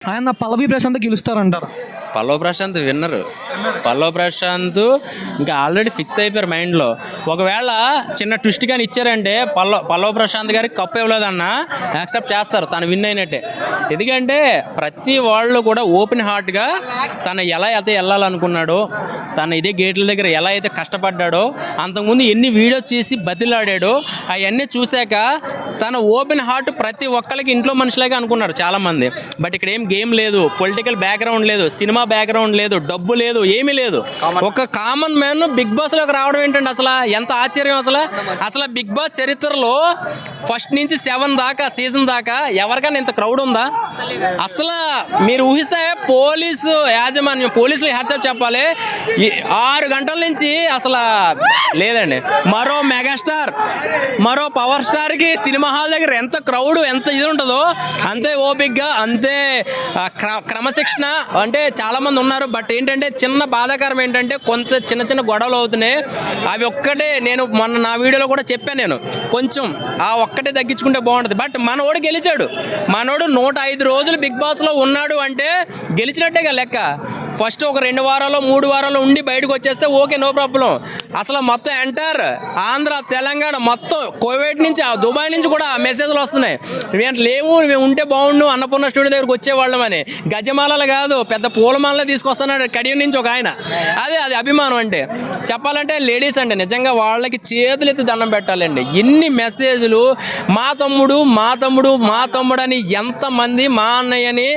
ఆయన పల్లవి ప్రశాంత్ గెలుస్తారంటారు. పల్లవ్ ప్రశాంత్ విన్నరు. పల్లవ్ ప్రశాంత్ ఇంకా already fix అయిపోయారు మైండ్లో. ఒకవేళ చిన్న ట్విస్ట్ కానీ ఇచ్చారంటే పల్లవ్ ప్రశాంత్ గారికి కప్పు ఇవ్వలేదన్న యాక్సెప్ట్ చేస్తారు, తను విన్ అయినట్టే. ఎందుకంటే ప్రతి వాళ్ళు కూడా ఓపెన్ హార్ట్గా తను ఎలా అయితే వెళ్ళాలనుకున్నాడో, తను ఇదే గేట్ల దగ్గర ఎలా అయితే కష్టపడ్డాడో, అంతకుముందు ఎన్ని వీడియోస్ చేసి బతిలాడాడో అవన్నీ చూశాక తన ఓపెన్ హార్ట్ ప్రతి ఒక్కరికి ఇంట్లో మనుషులాగా అనుకున్నారు చాలామంది. బట్ ఇక్కడ ఏం గేమ్ లేదు, పొలిటికల్ బ్యాక్గ్రౌండ్ లేదు, సినిమా బ్యాక్గ్రౌండ్ లేదు, డబ్బు లేదు, ఏమీ లేదు. ఒక కామన్ మ్యాన్ బిగ్ బాస్లోకి రావడం ఏంటంటే అసలు ఎంత ఆశ్చర్యం. అసలు బిగ్ బాస్ చరిత్రలో ఫస్ట్ నుంచి 7 దాకా సీజన్ దాకా ఎవరికైనా ఇంత క్రౌడ్ ఉందా? అసలు మీరు ఊహిస్తే పోలీసు యాజమాన్యం, పోలీసులు హ్యాట్సాప్ చెప్పాలి. 6 గంటల నుంచి అసలు లేదండి. మరో మెగాస్టార్, మరో పవర్ స్టార్కి సినిమా హాల్ దగ్గర ఎంత క్రౌడ్, ఎంత ఇది ఉంటుందో అంతే ఓపిక్గా, అంతే క్రమశిక్షణ అంటే చాలామంది ఉన్నారు. బట్ ఏంటంటే చిన్న బాధాకరం ఏంటంటే కొంత చిన్న చిన్న గొడవలు అవుతున్నాయి. అవి ఒక్కటే నేను మొన్న నా వీడియోలో కూడా చెప్పాను, నేను కొంచెం ఆ ఒక్కటే తగ్గించుకుంటే బాగుంటుంది. బట్ మనోడు గెలిచాడు. మనోడు 105 రోజులు బిగ్ బాస్లో ఉన్నాడు అంటే గెలిచినట్టేగా లెక్క. ఫస్ట్ ఒక 2 వారాలు 3 వారాలు ఉండి బయటకు వచ్చేస్తే ఓకే, నో ప్రాబ్లం. అసలు మొత్తం ఎంటర్ ఆంధ్ర తెలంగాణ మొత్తం కోవిడ్ నుంచి, దుబాయ్ నుంచి కూడా మెసేజ్లు వస్తున్నాయి, మేము లేవు, మేము ఉంటే బాగుండు అన్నపూర్ణ స్టూడియో దగ్గరకు వచ్చేవాళ్ళం అని. గజమాలలు కాదు, పెద్ద పూలమాలనే తీసుకొస్తున్నాడు కడియం నుంచి ఒక ఆయన. అది అభిమానం అంటే. చెప్పాలంటే లేడీస్ అంటే నిజంగా వాళ్ళకి చేతులు ఎత్తి దండం పెట్టాలండి. ఎన్ని మెసేజ్లు, మా తమ్ముడు మా తమ్ముడు మా తమ్ముడు అని ఎంతమంది, మా అన్నయ్యని.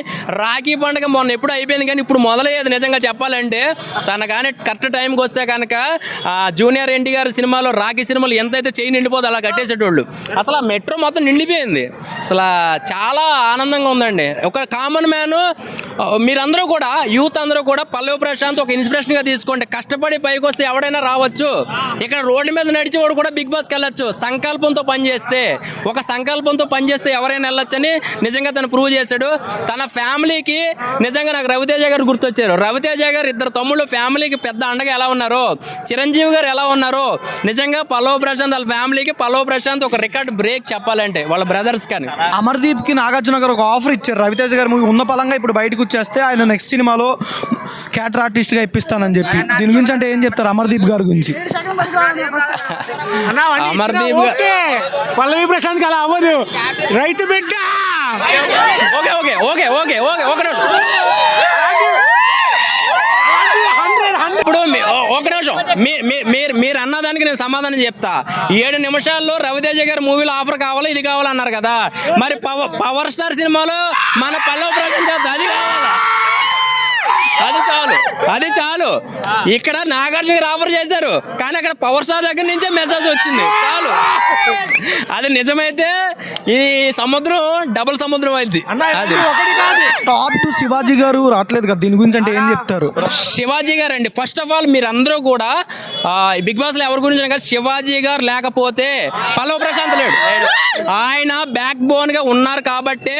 రాఖీ పండుగ మొన్న ఎప్పుడు అయిపోయింది కానీ ఇప్పుడు మొదలయ్యేది నిజంగా చెప్పాలంటే. తన కానీ కరెక్ట్ టైంకి వస్తే కనుక జూనియర్ ఎన్టీఆర్ సినిమాలో, రాఖీ సినిమాలో ఎంతైతే చేయి నిండిపోదు అలా కట్టేసేటోళ్ళు. అసలు ఆ మెట్రో మొత్తం నిండిపోయింది. అసలు చాలా ఆనందంగా ఉందండి. ఒక కామన్ మ్యాన్, మీరందరూ కూడా యూత్ అందరూ కూడా పల్లవి ప్రశాంత్ ఒక ఇన్స్పిరేషన్గా తీసుకోండి. కష్టపడి పైకి వస్తే ఎవడైనా రావచ్చు. ఇక్కడ రోడ్డు మీద నడిచేవాడు కూడా బిగ్ బాస్కి వెళ్ళొచ్చు. సంకల్పంతో పనిచేస్తే ఎవరైనా వెళ్ళొచ్చని నిజంగా తను ప్రూవ్ చేశాడు. తన ఫ్యామిలీకి నిజంగా నాకు రవితేజ గారు గుర్తొచ్చారు. రవితేజ గారు 2 తమ్ముళ్ళు ఫ్యామిలీకి పెద్ద అండగా ఎలా ఉన్నారో, చిరంజీవి గారు ఎలా ఉన్నారో, నిజంగా పల్లవి ప్రశాంత్ వాళ్ళ ఫ్యామిలీకి పల్లవి ప్రశాంత్ ఒక రికార్డ్ బ్రేక్ చెప్పాలంటే వాళ్ళ బ్రదర్స్ కానీ. అమర్దీప్కి నాగార్జున గారు ఒక ఆఫర్ ఇచ్చారు. రవితేజ గారు మూవీ ఉన్న పలంగా ఇప్పుడు బయటకు వచ్చేస్తే ఆయన నెక్స్ట్ సినిమాలో క్యారెక్టర్ ఆర్టిస్ట్గా ఇప్పిస్తానని చెప్పి. దీని గురించి అంటే ఏం చెప్తారు అమర్దీప్ గారి గురించి? అమర్దీప్ పల్లవి ప్రశాంత్ అలా అవ్వదు, రైతు బిడ్డ. ఇప్పుడు ఒక నిమిషం, మీరు అన్నదానికి నేను సమాధానం చెప్తా. 7 నిమిషాల్లో రవితేజ గారి మూవీలో ఆఫర్ కావాలి, ఇది కావాలన్నారు కదా. మరి పవర్ స్టార్ సినిమాలో మన పల్లవి ప్రశాంత్ చేస్తా, అది కావాలా? అది చాలు. ఇక్కడ నాగార్జున గారు ఆఫర్ చేశారు కానీ అక్కడ పవర్ స్టార్ దగ్గర నుంచే మెసేజ్ వచ్చింది, చాలు. అది నిజమైతే ఈ సముద్రం డబుల్ సముద్రం అయింది. అది టాప్ 2 శివాజీ గారు రావట్లేదు కదా, దీని గురించి అంటే ఏం చెప్తారు? శివాజీ గారు అండి, ఫస్ట్ ఆఫ్ ఆల్ మీరు అందరూ కూడా బిగ్ బాస్ లో ఎవరి గురించి కదా, శివాజీ గారు లేకపోతే పల్లవి ప్రశాంత్ లేడు. ఆయన బ్యాక్ బోన్ గా ఉన్నారు కాబట్టి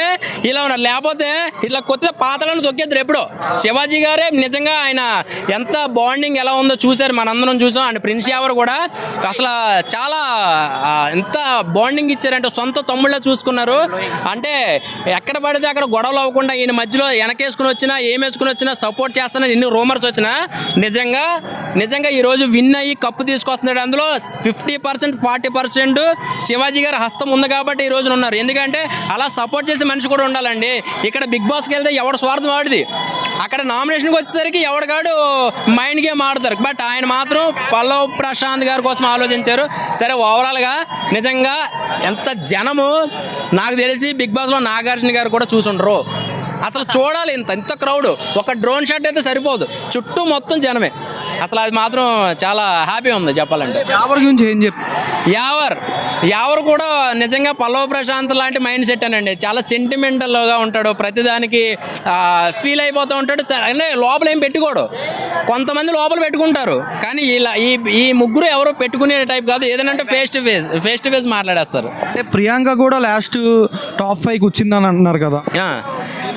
ఇలా ఉన్నారు. లేకపోతే ఇట్లా కొత్త పాతలను తొక్కేద్దరు ఎప్పుడో. శివాజీ గారే నిజంగా ఆయన ఎంత బాండింగ్ ఎలా ఉందో చూశారు, మనందరం చూసాం. అండ్ ప్రిన్స్ యావర్ కూడా అసలు చాలా ఎంత బాండింగ్ ఇచ్చారంటే సొంత తమ్ముళ్ళ చూసుకున్నారు. అంటే ఎక్కడ పడితే అక్కడ గొడవలు అవ్వకుండా ఈయన మధ్యలో వెనకేసుకుని వచ్చినా, ఏమేసుకుని వచ్చినా సపోర్ట్ చేస్తానని ఎన్ని రూమర్స్ వచ్చినా నిజంగా ఈరోజు విన్ అయ్యి కప్పు తీసుకొస్తున్నాడు. అందులో 50% 40% శివాజీ గారి హస్తం ఉంది కాబట్టి ఈ రోజున ఉన్నారు. ఎందుకంటే అలా సపోర్ట్ చేసే మనిషి కూడా ఉండాలండి. ఇక్కడ బిగ్ బాస్కి వెళ్తే ఎవడు స్వార్థం వాడిది, అక్కడ నామినేషన్కి వచ్చేసరికి ఎవడికాడు మైండ్ గేమ్ ఆడతారు. బట్ ఆయన మాత్రం పల్లవి ప్రశాంత్ గారి కోసం ఆలోచించారు. సరే, ఓవరాల్గా నిజంగా ఎంత జనము, నాకు తెలిసి బిగ్ బాస్లో నాగార్జున గారు కూడా చూసుండ్రు. అసలు చూడాలి, ఇంత క్రౌడ్. ఒక డ్రోన్ షాట్ అయితే సరిపోదు, చుట్టూ మొత్తం జనమే. అసలు అది మాత్రం చాలా హ్యాపీ ఉంది చెప్పాలంటే. యావర్ గురించి ఏం చెప్పి? యావర్ కూడా నిజంగా పల్లవి ప్రశాంత్ లాంటి మైండ్ సెట్ అనండి. చాలా సెంటిమెంటల్గా ఉంటాడు, ప్రతిదానికి ఫీల్ అయిపోతూ ఉంటాడు. అంటే లోపల ఏం పెట్టుకోడు. కొంతమంది లోపల పెట్టుకుంటారు కానీ ఇలా ఈ ముగ్గురు ఎవరో పెట్టుకునే టైప్ కాదు. ఏదైనా ఫేస్ టు ఫేస్ మాట్లాడేస్తారు. అంటే ప్రియాంక కూడా లాస్ట్ టాప్ 5కి వచ్చిందని అంటున్నారు కదా.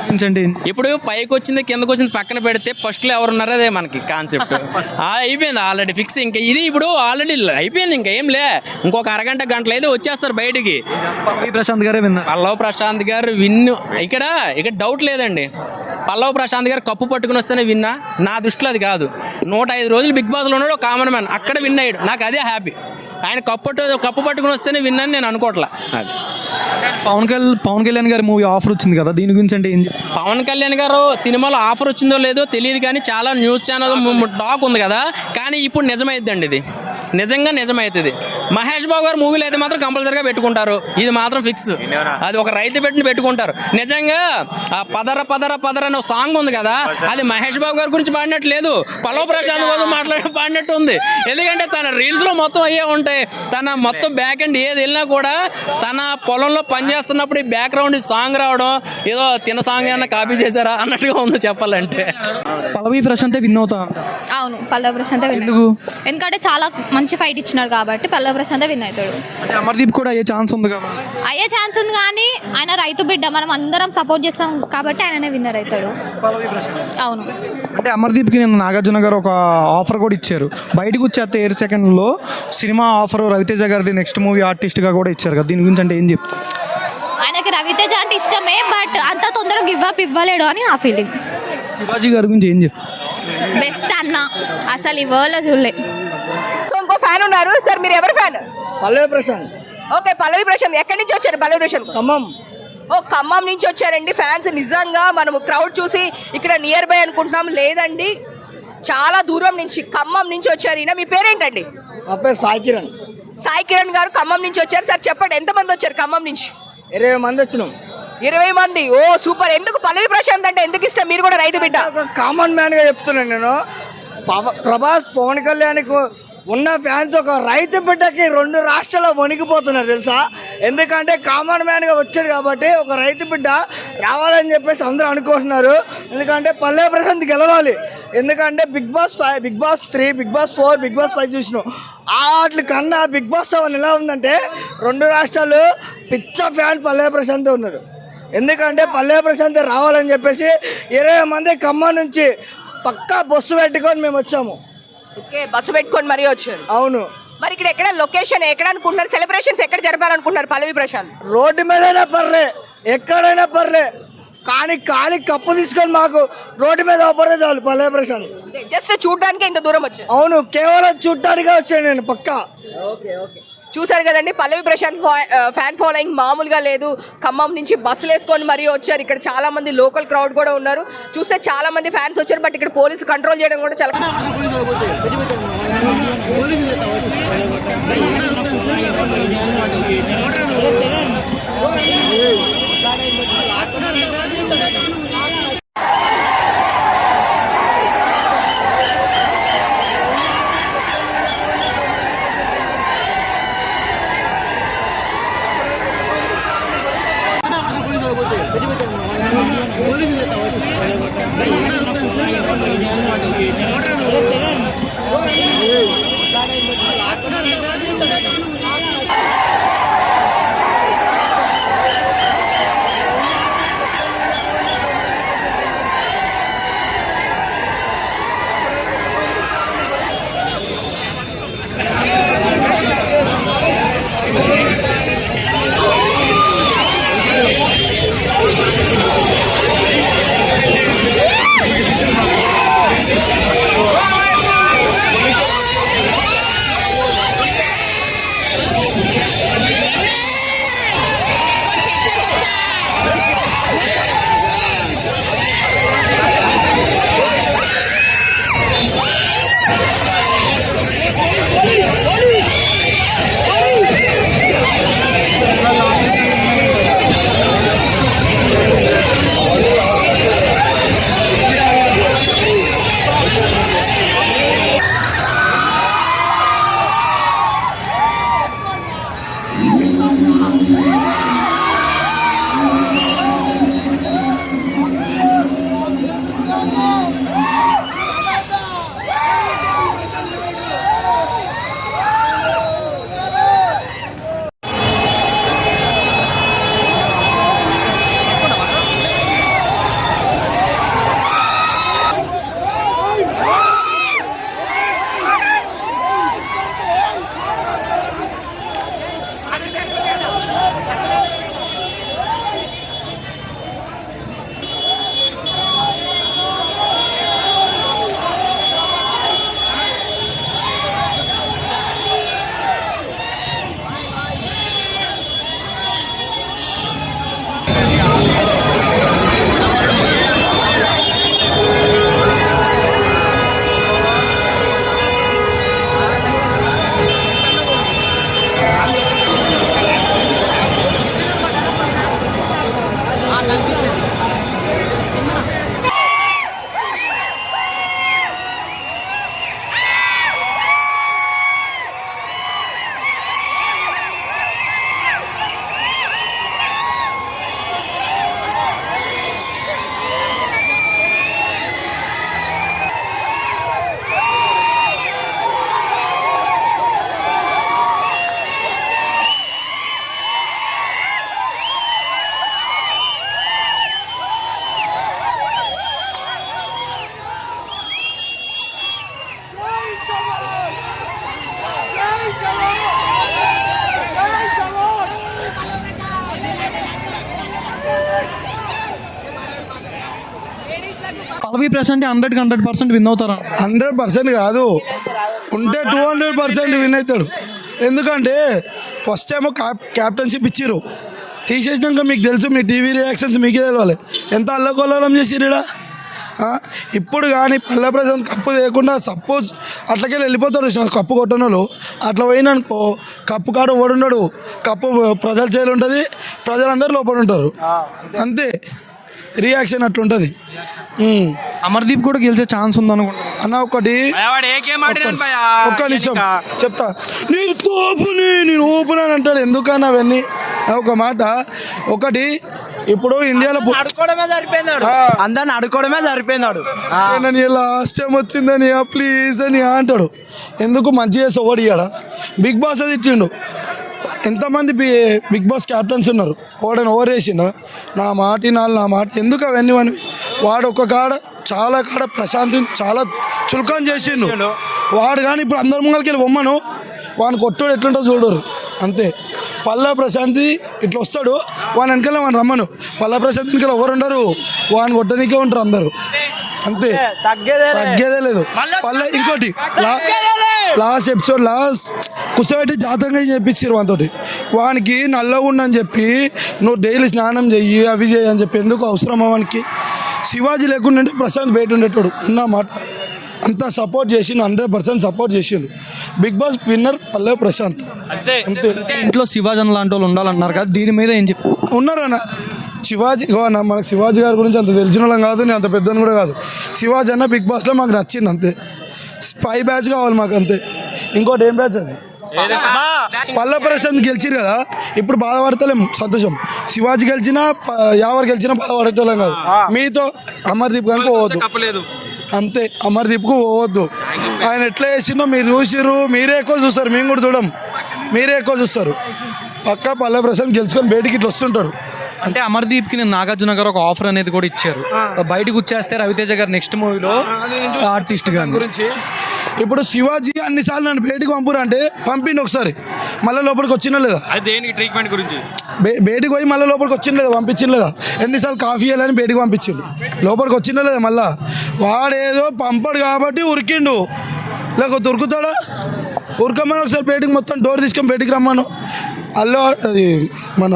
గురించి అంటే ఇప్పుడు పైకి వచ్చింది కిందకు వచ్చింది పక్కన పెడితే ఫస్ట్లో ఎవరు ఉన్నారో అదే మనకి కాన్సెప్ట్ అయిపోయింది ఆల్రెడీ ఫిక్స్. ఇంకా ఇది ఇప్పుడు ఆల్రెడీ అయిపోయింది, ఇంకా ఏం లే. ఇంకొక అరగంట గంటలు అయితే వచ్చేస్తారు బయటికి. పల్లవి ప్రశాంత్ గారే విన్నారు. పల్లవ్ ప్రశాంత్ గారు ఇక్కడ డౌట్ లేదండి. పల్లవ్ ప్రశాంత్ గారు కప్పు పట్టుకుని వస్తేనే విన్నా, నా దృష్టిలో అది కాదు. 105 రోజులు బిగ్ బాస్లో ఉన్నాడు, ఒక కామన్ మ్యాన్, అక్కడ విన్ అయ్యాడు, నాకు అదే హ్యాపీ. ఆయన కప్పు పట్టుకుని వస్తేనే విన్నాను నేను అనుకోవట్లా. అది పవన్ కళ్యాణ్ గారి మూవీ ఆఫర్ వచ్చింది కదా, దీని గురించి అంటే ఏం చెప్తారు? పవన్ కళ్యాణ్ గారు సినిమాలో ఆఫర్ వచ్చిందో లేదో తెలియదు, కానీ చాలా న్యూస్ ఛానల్ టాక్ ఉంది కదా. కానీ ఇప్పుడు నిజమైద్దండి, ఇది నిజంగా నిజమవుతుంది. మహేష్ బాబు గారు మూవీలు అయితే మాత్రం కంపల్సరీగా పెట్టుకుంటారు, ఇది మాత్రం ఫిక్స్. అది ఒక రైతు పెట్టుకుంటారు. నిజంగా ఆ పదర పదర పదర అనే సాంగ్ ఉంది కదా, అది మహేష్ బాబు గారి గురించి పాడినట్టు లేదు, పల్లవ్ ప్రశాంత్ కోసం పాడినట్టు ఉంది. ఎందుకంటే తన రీల్స్లో మొత్తం అయ్యే ఉంటాయి. తన మొత్తం బ్యాక్ అండ్ ఏది వెళ్ళినా కూడా తన పొలంలో పనిచేస్తున్నప్పుడు ఈ బ్యాక్గ్రౌండ్ సాంగ్ రావడం, ఏదో తిన సాంగ్ ఏమన్నా కాపీ చేశారా అన్నట్టుగా ఉంది చెప్పాలంటే. పల్లవి ప్రశాంత్ విన్ అవుతా. అవును, పల్లవి ప్రశాంత్ విన్. ఎందుకంటే చాలా మంచి ఫైట్ ఇచ్చినారు కాబట్టి పల్లవి ప్రశాంత్ విన్ అవుతాడు. అంటే అమర్దీప్ కూడా అయ్యే ఛాన్స్ ఉంది కదా? అయ్యే ఛాన్స్ ఉంది, కానీ ఆయన రైతు బిడ్డ, మనం అందరం సపోర్ట్ చేస్తాం కాబట్టి ఆయననే విన్నర్ అవుతాడు. పల్లవి ప్రశాంత్. అవును. అంటే అమర్దీప్కి నేను నాగార్జున గారు ఒక ఆఫర్ కూడా ఇచ్చారు, బయటకు వచ్చేస్తే 7 సెకండ్లో సినిమా ఆఫర్ రవితేజ గారిది నెక్స్ట్ మూవీ ఆర్టిస్ట్గా కూడా ఇచ్చారు కదా, దీని గురించి అంటే ఏం చెప్తారు? ఆయనకి రవితేజ అంటే ఇష్టమే, బట్ అంత తొందరగా గివ్ అప్ ఇవ్వలేడు అని నా ఫీలింగ్. శివాజీ గారి గురించి ఏం చెప్తారు? బెస్ట్ అన్న, అసలు ఈ వరల్డ్లో చూడలే. ఇంకో ఫ్యాన్ ఉన్నారు సార్, మీరు ఎవరు ఫ్యాన్? పల్లవి ప్రశాంత్. ఓకే, పల్లవి ప్రశాంత్. ఎక్కడి నుంచి వచ్చారు పల్లవి ప్రశాంత్? ఖమ్మం. ఓ, ఖమ్మం నుంచి వచ్చారండి ఫ్యాన్స్. నిజంగా మనము క్రౌడ్ చూసి ఇక్కడ నియర్ బై అనుకుంటున్నాం, లేదండి చాలా దూరం నుంచి ఖమ్మం నుంచి వచ్చారు. ఈయన మీ పేరేంటండి? మా పేరు సాయి కిరణ్. సాయి కిరణ్ గారు ఖమ్మం నుంచి వచ్చారు. సార్ చెప్పండి, ఎంతమంది వచ్చారు ఖమ్మం నుంచి? 20 మంది వచ్చినాం. 20 మంది. ఓ సూపర్. ఎందుకు పల్లవి ప్రశాంత్ అంటే ఎందుకు ఇష్టం? మీరు కూడా రైతు బిడ్డ. ఒక కామన్ మ్యాన్గా చెప్తున్నాను నేను. ప్రభాస్ పవన్ కళ్యాణ్కు ఉన్న ఫ్యాన్స్ ఒక రైతు బిడ్డకి 2 రాష్ట్రాల్లో వణికిపోతున్నారు తెలుసా. ఎందుకంటే కామన్ మ్యాన్గా వచ్చాడు కాబట్టి ఒక రైతు బిడ్డ రావాలని చెప్పేసి అందరూ అనుకుంటున్నారు. ఎందుకంటే పల్లవి ప్రశాంత్ గెలవాలి. ఎందుకంటే Bigg Boss 3, Bigg Boss 4, Bigg Boss 5 చూసినాం. వాటి కన్నా బిగ్ బాస్ 7 ఎలా ఉందంటే 2 రాష్ట్రాలు పిచ్చ ఫ్యాన్ పల్లవి ప్రశాంత్ ఉన్నారు. ఎందుకంటే పల్లవి ప్రశాంత్ రావాలని చెప్పేసి 20 మంది ఖమ్మం నుంచి పక్కా బస్సు పెట్టుకొని మేము వచ్చాము. ఓకే, బస్సు పెట్టుకొని మరీ వచ్చారు. అవును. మరి ఇక్కడ ఎక్కడ లొకేషన్ ఎక్కడ అనుకుంటున్నారు? సెలబ్రేషన్స్ ఎక్కడ జరపాలనుకుంటున్నారు పల్లవి ప్రశాంత్? రోడ్డు మీదైనా పర్లే, ఎక్కడైనా పర్లే, కానీ కప్పు తీసుకొని మాకు రోడ్డు మీద పడితే చాలు పల్లవి ప్రశాంత్. జస్ట్ చూడడానికి ఇంత దూరం వచ్చారు? అవును, కేవలం చూడటానికే వచ్చాను నేను పక్కా. చూసారు కదండి, పల్లవి ప్రశాంత్ ఫ్యాన్ ఫాలోయింగ్ మామూలుగా లేదు. ఖమ్మం నుంచి బస్సులు వేసుకొని మరీ వచ్చారు. ఇక్కడ చాలా మంది లోకల్ క్రౌడ్ కూడా ఉన్నారు. చూస్తే చాలా మంది ఫ్యాన్స్ వచ్చారు, బట్ ఇక్కడ పోలీసు కంట్రోల్ చేయడం కూడా చాలా. పల్లవి ప్రశాంత్ 100% విన్ అవుతారు. 100% కాదు, ఉంటే 200% విన్ అవుతాడు. ఎందుకంటే ఫస్ట్ టైం క్యాప్టెన్షిప్ ఇచ్చిర్రు, తీసేసినాక మీకు తెలుసు, మీ టీవీ రియాక్షన్స్ మీకే తెలవాలి ఎంత అల్లకొల్లం చేసిర్రు. ఇప్పుడు కానీ పల్లె ప్రశాంత్ కప్పు లేకుండా సపోజ్ అట్లకెళ్ళి వెళ్ళిపోతారు కప్పు కొట్టనోళ్ళు. అట్లా పోయిననుకో కప్పు కాడ ఓడున్నాడు, కప్పు ప్రజల చేయాలి ఉంటుంది, ప్రజలందరూ లోపల ఉంటారు. అంతే రియాక్షన్ అట్లుంటుంది. అమర్దీప్ కూడా గెలిచే ఛాన్స్ ఉందనుకుంటున్నాను అన్న. ఒకటి ఒక్క నిమిషం చెప్తా, నేను ఓపెన్ అని అంటాడు ఎందుకన్నా అవన్నీ. ఒక మాట, ఒకటి ఇప్పుడు ఇండియాలో అందరిని అడుకోవడమే సరిపోయినాడు. నన్ను లాస్ట్ టైం వచ్చిందని ప్లీజ్ అని అంటాడు. ఎందుకు మంచి చేసి ఓడి ఇయ్యాడా? బిగ్ బాస్ అది ఇచ్చిండు. ఎంతమంది బిగ్ బాస్ క్యాప్టెన్స్ ఉన్నారు, ఓడని ఓవర్ వేసిండు. నా మాట నా మాట ఎందుకు అవన్నీ అని వాడు ఒక కాడ చాలా కాడ ప్రశాంత్ చాలా చులకం చేసిండు వాడు. కానీ ఇప్పుడు అందరి ముంగలకి వెళ్ళి బొమ్మను వాడిని కొట్టుడు ఎట్లుంటో చూడరు. అంతే. పల్లె ప్రశాంతి ఇట్లా వస్తాడు, వాని వెనకాల వాడిని రమ్మను. పల్లె ప్రశాంత్ వెనకాల ఎవరు ఉండరు, వాడిని కొట్టడానికే ఉంటారు అందరూ. అంతే, తగ్గేదే లేదు. పల్లె ఇంకోటి లాస్ట్ ఎపిసోడ్ కూర్చోబెట్టి జాతకంగా చెప్పించారు వానితోటి. వానికి నల్లగా ఉండని చెప్పి నువ్వు డైలీ స్నానం చెయ్యి అవి చెయ్యి అని చెప్పి ఎందుకు అవసరమా వానికి? శివాజీ లేకుండా ప్రశాంత్ బయట ఉండేటోడు ఉన్నమాట. అంతా సపోర్ట్ చేసిండు, 100% సపోర్ట్ చేసిండు. బిగ్ బాస్ విన్నర్ పల్లె ప్రశాంత్. అంతే. ఇంట్లో శివాజన్ లాంటి వాళ్ళు ఉండాలన్నారు కదా, దీని మీద ఏం చెప్పి ఉన్నారన్న. శివాజీ అన్న, మనకు శివాజీ గారి గురించి అంత తెలిసిన వాళ్ళం కాదు, నేను అంత పెద్దను కూడా కాదు. శివాజీ అన్న బిగ్ బాస్లో మాకు నచ్చింది అంతే. 5 బ్యాచ్ కావాలి మాకు అంతే. ఇంకోటి ఏం బ్యాచ్ అది? పల్లె ప్రశాంత్ గెలిచిరు కదా, ఇప్పుడు బాధపడతలేం, సంతోషం. శివాజీ గెలిచినా ఎవరు గెలిచినా బాధపడేటోళ్ళం కాదు. మీతో అమర్దీప్ కనుక పోవద్దు అంతే, అమర్దీప్కు పోవద్దు. ఆయన ఎట్లా చేసిందో మీరు చూసిర్రు, మీరే ఎక్కువ చూస్తారు, మేము కూడా చూడం, మీరే ఎక్కువ చూస్తారు. పక్కా పల్లె ప్రశాంత్ గెలుచుకొని బయటికి ఇట్లా వస్తుంటాడు. అంటే అమర్దీప్కి నేను నాగార్జున గారు ఒక ఆఫర్ అనేది కూడా ఇచ్చారు, బయటకు వచ్చేస్తే రవితేజ గారు నెక్స్ట్ మూవీలో ఆర్టిస్ట్ గారి గురించి. ఇప్పుడు శివాజీ అన్నిసార్లు నన్ను బయటికి పంపురు అంటే పంపిండు ఒకసారి, మళ్ళీ లోపలికి వచ్చినా లేదా? ట్రీట్మెంట్ గురించి బయటికి పోయి మళ్ళీ లోపలికి వచ్చింది లేదా? పంపించింది లేదా? ఎన్నిసార్లు కాఫీ ఇవ్వాలని బయటికి పంపించిండు, లోపలికి వచ్చిందా లేదా? మళ్ళా వాడేదో పంపడు కాబట్టి ఉరికిండు, లేకపోతే ఉరుకుతాడా? ఉరకమని ఒకసారి బయటికి మొత్తం డోర్ తీసుకొని బయటికి రమ్మను. అల్లో అది మన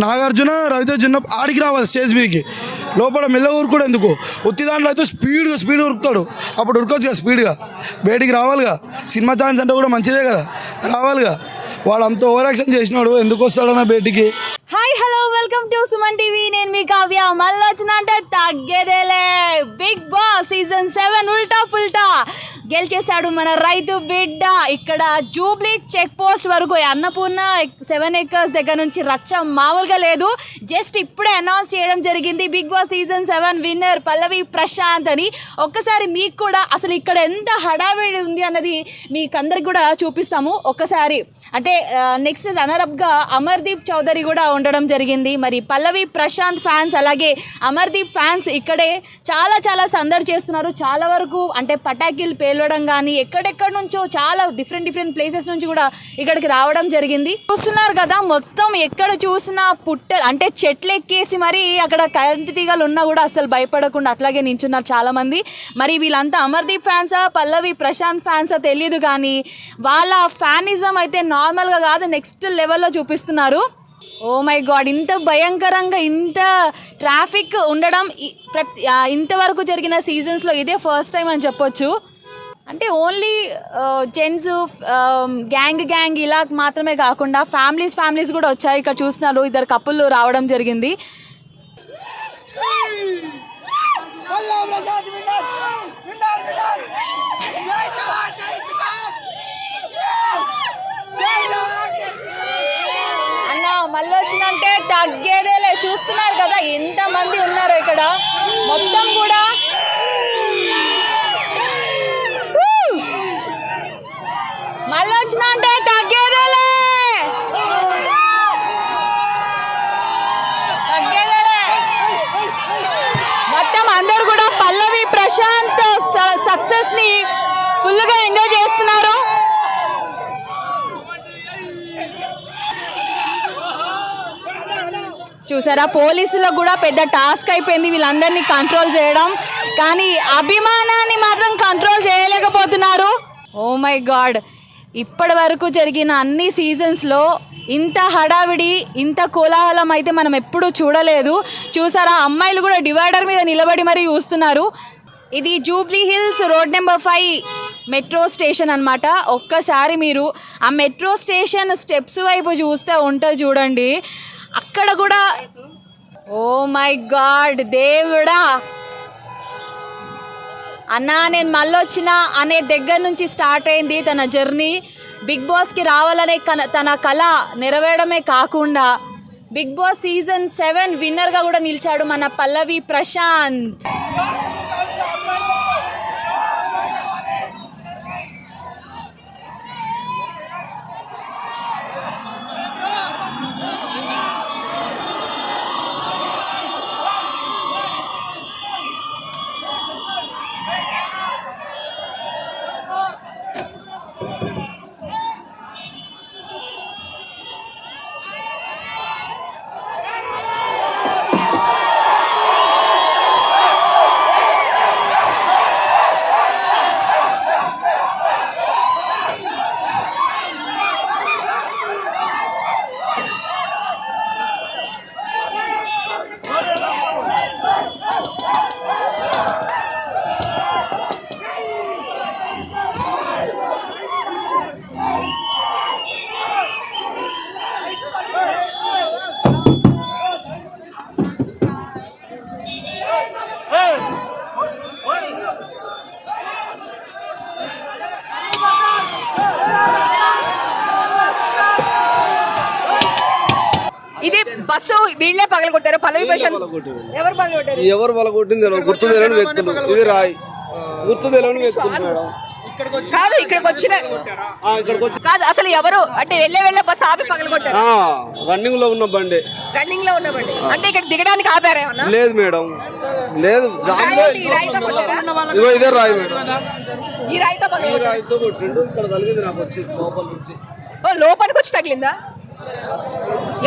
నాగార్జున రవితేజ ఆడికి రావాలి స్టేజ్ మీదకి, లోపల మెల్ల ఊరుకోడు ఎందుకు? ఉత్తి దాంట్లో అయితే స్పీడ్ ఉరుకుతాడు, అప్పుడు ఉరకొచ్చు కదా స్పీడ్గా, బయటికి రావాలిగా. సినిమా ఛాన్స్ అంటే కూడా మంచిదే కదా, రావాలిగా. వాడు అంత ఓవర్ యాక్షన్ చేసినాడు, ఎందుకు వస్తాడన్నా బయటికి? Hi hello welcome to Suman TV. నేను మీ కావ్య. మళ్ళీ వచ్చిన అంటే తగ్గేదేలే. బిగ్ బాస్ సీజన్ 7 ఉల్టా పుల్టా గెలిచేశాడు మన రైతు బిడ్డ. ఇక్కడ జూబ్లీ చెక్ పోస్ట్ వరకు అన్నపూర్ణ 7 acres దగ్గర నుంచి రచ్చ మామూలుగా లేదు. జస్ట్ ఇప్పుడే అనౌన్స్ చేయడం జరిగింది బిగ్ బాస్ సీజన్ 7 విన్నర్ పల్లవి ప్రశాంత్ అని. ఒక్కసారి మీకు కూడా అసలు ఇక్కడ ఎంత హడావిడి ఉంది అన్నది మీకు అందరికి కూడా చూపిస్తాము ఒక్కసారి. అంటే నెక్స్ట్ రన్నరప్గా అమర్దీప్ చౌదరి కూడా ఉండడం జరిగింది. మరి పల్లవి ప్రశాంత్ ఫ్యాన్స్ అలాగే అమర్దీప్ ఫ్యాన్స్ ఇక్కడే చాలా సందడి చేస్తున్నారు. చాలా వరకు అంటే పటాకీలు పేలవడం కానీ ఎక్కడెక్కడ నుంచో చాలా డిఫరెంట్ ప్లేసెస్ నుంచి కూడా ఇక్కడికి రావడం జరిగింది. చూస్తున్నారు కదా, మొత్తం ఎక్కడ చూసినా పుట్టలు అంటే చెట్లు ఎక్కేసి మరి అక్కడ కరెంటు తీగలు ఉన్నా కూడా అసలు భయపడకుండా అట్లాగే నించున్నారు చాలా మంది. మరి వీళ్ళంతా అమర్దీప్ ఫ్యాన్సా పల్లవి ప్రశాంత్ ఫ్యాన్సా తెలియదు, కానీ వాళ్ళ ఫ్యానిజం అయితే నార్మల్గా కాదు, నెక్స్ట్ లెవెల్లో చూపిస్తున్నారు. ఓ మై గాడ్, ఇంత భయంకరంగా ఇంత ట్రాఫిక్ ఉండడం ఇంతవరకు జరిగిన సీజన్స్లో ఇదే ఫస్ట్ టైం అని చెప్పొచ్చు. అంటే ఓన్లీ జెంట్స్ గ్యాంగ్ ఇలా మాత్రమే కాకుండా ఫ్యామిలీస్ కూడా వచ్చాయి. ఇక్కడ చూస్తున్నారు, 2 కపుల్ రావడం జరిగింది. మళ్ళీ వచ్చినంటే తగ్గేదేలే. చూస్తున్నారు కదా ఎంతమంది ఉన్నారో ఇక్కడ, మొత్తం కూడా మళ్ళీ వచ్చినంటే తగ్గేదేలే. మొత్తం అందరూ కూడా పల్లవి ప్రశాంత్ సక్సెస్ ని ఫుల్గా ఎంజాయ్ చేస్తున్నారు. చూసారా, పోలీసులకు కూడా పెద్ద టాస్క్ అయిపోయింది వీళ్ళందరినీ కంట్రోల్ చేయడం, కానీ అభిమానాన్ని మాత్రం కంట్రోల్ చేయలేకపోతున్నారు. ఓ మై గాడ్, ఇప్పటి వరకు జరిగిన అన్ని సీజన్స్లో ఇంత హడావిడి, ఇంత కోలాహలం అయితే మనం ఎప్పుడూ చూడలేదు. చూసారా, అమ్మాయిలు కూడా డివైడర్ మీద నిలబడి మరీ చూస్తున్నారు. ఇది Jubilee hills road number 5 metro station అన్నమాట. ఒక్కసారి మీరు ఆ మెట్రో స్టేషన్ స్టెప్స్ వైపు చూస్తే ఉంటుంది చూడండి, అక్కడ కూడా ఓ మై గాడ్ దేవుడా అన్నా నేను మళ్ళీ వచ్చిన అనే దగ్గర నుంచి స్టార్ట్ అయింది తన జర్నీ. బిగ్ బాస్కి రావాలనే తన కళ నెరవేరడమే కాకుండా బిగ్ బాస్ సీజన్ 7 విన్నర్గా కూడా నిలిచాడు మన పల్లవి ప్రశాంత్. ఇది బస్సు వీళ్ళే పగలగొట్టారు. పల్లవి ప్రశాంత్ ఎవరు పగలగొట్టారు? ఎవరు పగలగొట్టింది గుర్తు తెలియని వ్యక్తులు. ఇది రాయి గుర్తు తెలియని వ్యక్తులు మేడం. కాదు ఇక్కడికి వచ్చిన కాదు అసలు ఎవరు అంటే వెళ్ళే బస్సు ఆపి పగలగొట్టారు. రన్నింగ్ లో ఉన్న బండి, రన్నింగ్ లో ఉన్న బండి అంటే ఇక్కడ దిగడానికి ఆపారా? లేదు మేడం, లేదు. ఇగో ఇదే రాయి మేడం. ఈ రాయితో రాయితో కొట్టిండు. ఇక్కడ తగిలింది నాకు వచ్చి లోపల నుంచి. లోపలికి వచ్చి తగిలిందా?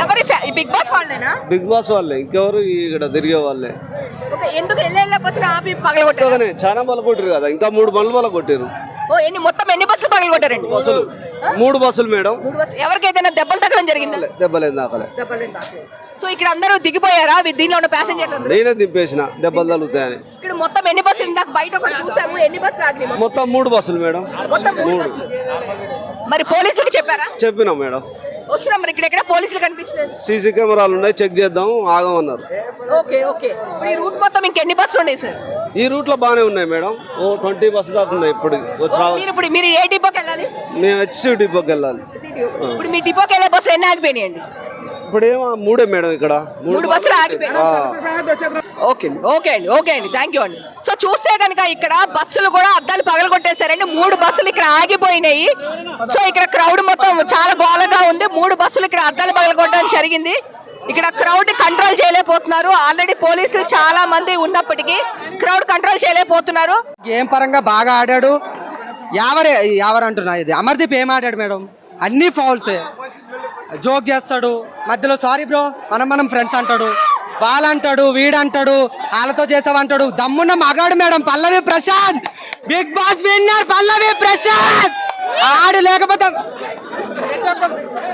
ఎవరి బిగ్ బాస్ వాళ్ళేనా? బిగ్ బాస్ వాళ్ళే, ఇంకెవరు ఇక్కడ తిరిగే వాళ్ళే. ఎందుకు వెళ్ళే బస్సు ఆపి పగలగొట్టారు? చాలా బల కొట్టారు కదా, ఇంకా 3 బండ్లు బల కొట్టారు. మొత్తం ఎన్ని బస్సులు పగలగొట్టారండి? బస్సులు 3 బస్సులు మేడం. ఎవరికైతే దెబ్బలు తగలడం జరిగింది? దెబ్బలేదు నాకలే. సో ఇక్కడ అందరూ దిగిపోయారా? దీనిలో ఉన్న ప్యాసింజర్లు నేనే దింపేసిన దెబ్బలు తగులుతాయని. ఇక్కడ మొత్తం ఎన్ని బస్సులు? ఇందాక బయట ఒకటి చూసాము, ఎన్ని బస్సులు ఆగినాయి? మొత్తం 3 బస్సులు మేడం. మొత్తం 3 బస్సులు. మరి పోలీసులకు చెప్పారా? చెప్పినాం మేడం. వస్తున్నాం. మరి ఇక్కడ పోలీసులు కనిపించలేదు. సీసీ కెమెరాలు ఉన్నాయి, చెక్ చేద్దాం, ఆగమన్నారు. Okay okay. ఇప్పుడు ఈ రూట్ మొత్తం ఇంకెన్ని బస్సులు ఉన్నాయి సార్? ఈ రూట్ లో బాగానే ఉన్నాయి మేడం. 20 బస్సు దాకా ఉన్నాయి. మీరు ఏ డిపోకి వెళ్ళాలి? మేము హెచ్సి డిపోకి వెళ్ళాలి. ఇప్పుడు మీ డిపోకి వెళ్ళే బస్సులు ఎన్ని ఆగిపోయినాయండి? ఇప్పుడు ఏమో 3 మేడం. ఇక్కడ 3 బస్సులు ఆగిపోయినాయి. ఓకే అండి థ్యాంక్ యూ అండి. సో చూస్తే కనుక ఇక్కడ బస్సులు కూడా అద్దాలు పగలగొట్టేశారండి. 3 బస్సులు ఇక్కడ ఆగిపోయినాయి. సో ఇక్కడ క్రౌడ్ మొత్తం చాలా గోలగా ఉంది. 3 బస్సులు ఇక్కడ అద్దాలు పగలగొట్టడం జరిగింది. ఇక్కడ క్రౌడ్ కంట్రోల్ చేయలేకపోతున్నారు. ఆల్రెడీ పోలీసులు చాలా మంది ఉన్నప్పటికీ క్రౌడ్ కంట్రోల్ చేయలేకపోతున్నారు. గేమ్ పరంగా బాగా ఆడాడు. యావర్ అంటున్నా, ఇది అమర్దీప్ ఏం ఆడాడు మేడం? అన్ని ఫౌల్సే. జోక్ చేస్తాడు మధ్యలో, సారీ బ్రో మనం ఫ్రెండ్స్ అంటాడు, వాళ్ళంటాడు, వీడంటాడు, వాళ్ళతో చేసావంటాడు. దమ్మున్న మగాడు మేడం పల్లవి ప్రశాంత్. బిగ్ బాస్ విన్నర్ పల్లవి ప్రశాంత్. ఆడు లేకపోతే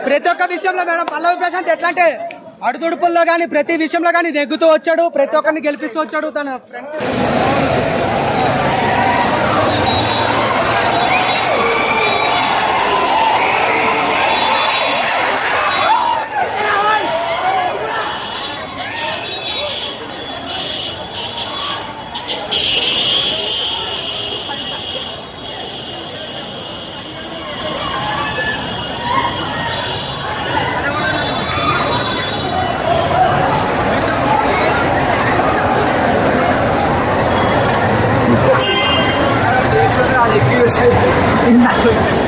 ప్రతి ఒక్క విషయంలో మేడం పల్లవి ప్రశాంత్ ఎట్లా అంటే అడుదుడుపుల్లో కానీ ప్రతి విషయంలో కానీ నెగ్గుతూ వచ్చాడు, ప్రతి ఒక్కరిని గెలిపిస్తూ వచ్చాడు. తన ఫ్రెండ్స్ in that